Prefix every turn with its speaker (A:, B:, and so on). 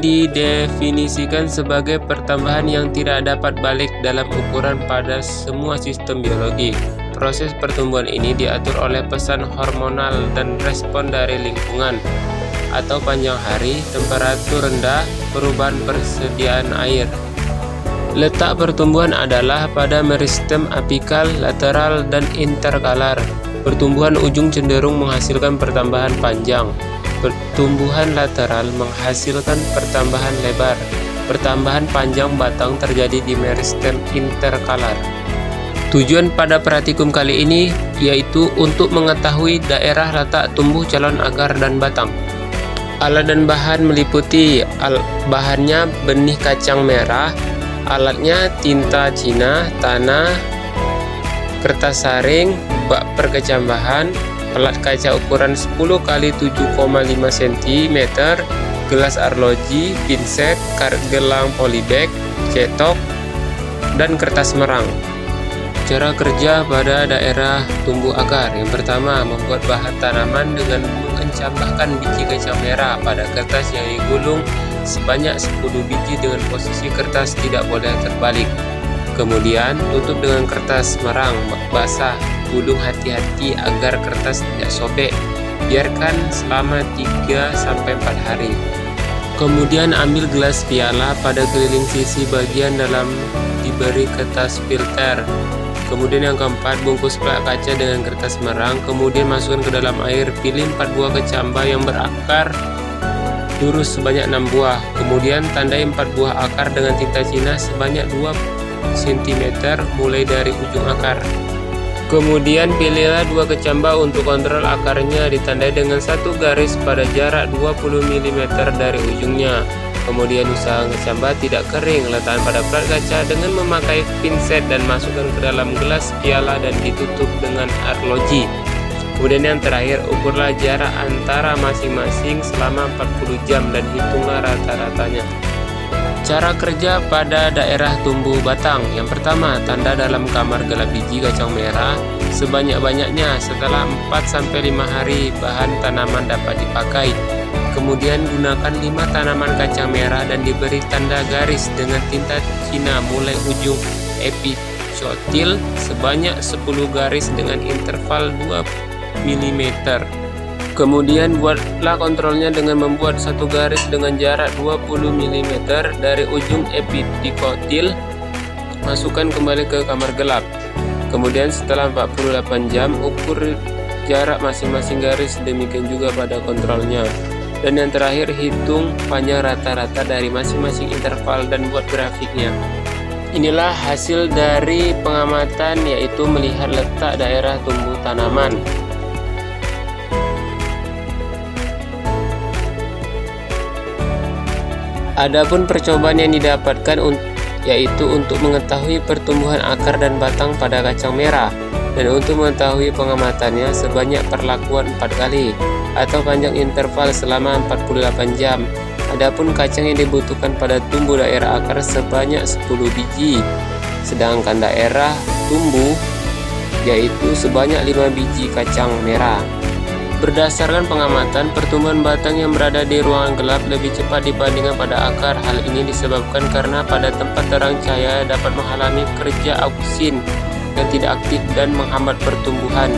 A: didefinisikan sebagai pertambahan yang tidak dapat balik dalam ukuran pada semua sistem biologi. Proses pertumbuhan ini diatur oleh pesan hormonal dan respon dari lingkungan atau panjang hari, temperatur rendah, perubahan persediaan air. Letak pertumbuhan adalah pada meristem apikal, lateral, dan interkalar. Pertumbuhan ujung cenderung menghasilkan pertambahan panjang. Pertumbuhan lateral menghasilkan pertambahan lebar. Pertambahan panjang batang terjadi di meristem interkalar. Tujuan pada praktikum kali ini yaitu untuk mengetahui daerah letak tumbuh calon akar dan batang. Alat dan bahan meliputi bahannya benih kacang merah, alatnya tinta Cina, tanah, kertas saring, bak perkecambahan, pelat kaca ukuran 10 x 7,5 cm, gelas arloji, pinset, gelang polybag, cetok, dan kertas merang. Cara kerja pada daerah tumbuh akar. Yang pertama, membuat bahan tanaman dengan mencampakkan biji kacang merah pada kertas yang digulung sebanyak 10 biji dengan posisi kertas tidak boleh terbalik. Kemudian, tutup dengan kertas merang basah. Gulung hati-hati agar kertas tidak sobek. Biarkan selama 3-4 hari. Kemudian ambil gelas piala, pada keliling sisi bagian dalam diberi kertas filter. Kemudian yang keempat, bungkus pelat kaca dengan kertas merang. Kemudian masukkan ke dalam air. Pilih 4 buah kecambah yang berakar lurus sebanyak 6 buah. Kemudian tandai 4 buah akar dengan tinta Cina sebanyak 2 cm mulai dari ujung akar. Kemudian pilihlah 2 kecambah untuk kontrol akarnya, ditandai dengan 1 garis pada jarak 20 mm dari ujungnya. Kemudian usahakan kecambah tidak kering, letakkan pada plat kaca dengan memakai pinset dan masukkan ke dalam gelas piala dan ditutup dengan arloji. Kemudian yang terakhir, ukurlah jarak antara masing-masing selama 40 jam dan hitunglah rata-ratanya. Cara kerja pada daerah tumbuh batang. Yang pertama, tanda dalam kamar gelap biji kacang merah sebanyak-banyaknya. Setelah 4-5 hari bahan tanaman dapat dipakai. Kemudian gunakan 5 tanaman kacang merah dan diberi tanda garis dengan tinta Cina mulai ujung epicotil sebanyak 10 garis dengan interval 2 mm. Kemudian buatlah kontrolnya dengan membuat 1 garis dengan jarak 20 mm dari ujung epidikotil. Masukkan kembali ke kamar gelap. Kemudian setelah 48 jam ukur jarak masing-masing garis, demikian juga pada kontrolnya. Dan yang terakhir, hitung panjang rata-rata dari masing-masing interval dan buat grafiknya. Inilah hasil dari pengamatan, yaitu melihat letak daerah tumbuh tanaman. Adapun percobaan yang didapatkan yaitu untuk mengetahui pertumbuhan akar dan batang pada kacang merah, dan untuk mengetahui pengamatannya sebanyak perlakuan 4 kali atau panjang interval selama 48 jam. Adapun kacang yang dibutuhkan pada tumbuh daerah akar sebanyak 10 biji, sedangkan daerah tumbuh yaitu sebanyak 5 biji kacang merah. Berdasarkan pengamatan, pertumbuhan batang yang berada di ruangan gelap lebih cepat dibandingkan pada akar. Hal ini disebabkan karena pada tempat terang cahaya dapat menghalangi kerja auksin yang tidak aktif dan menghambat pertumbuhan.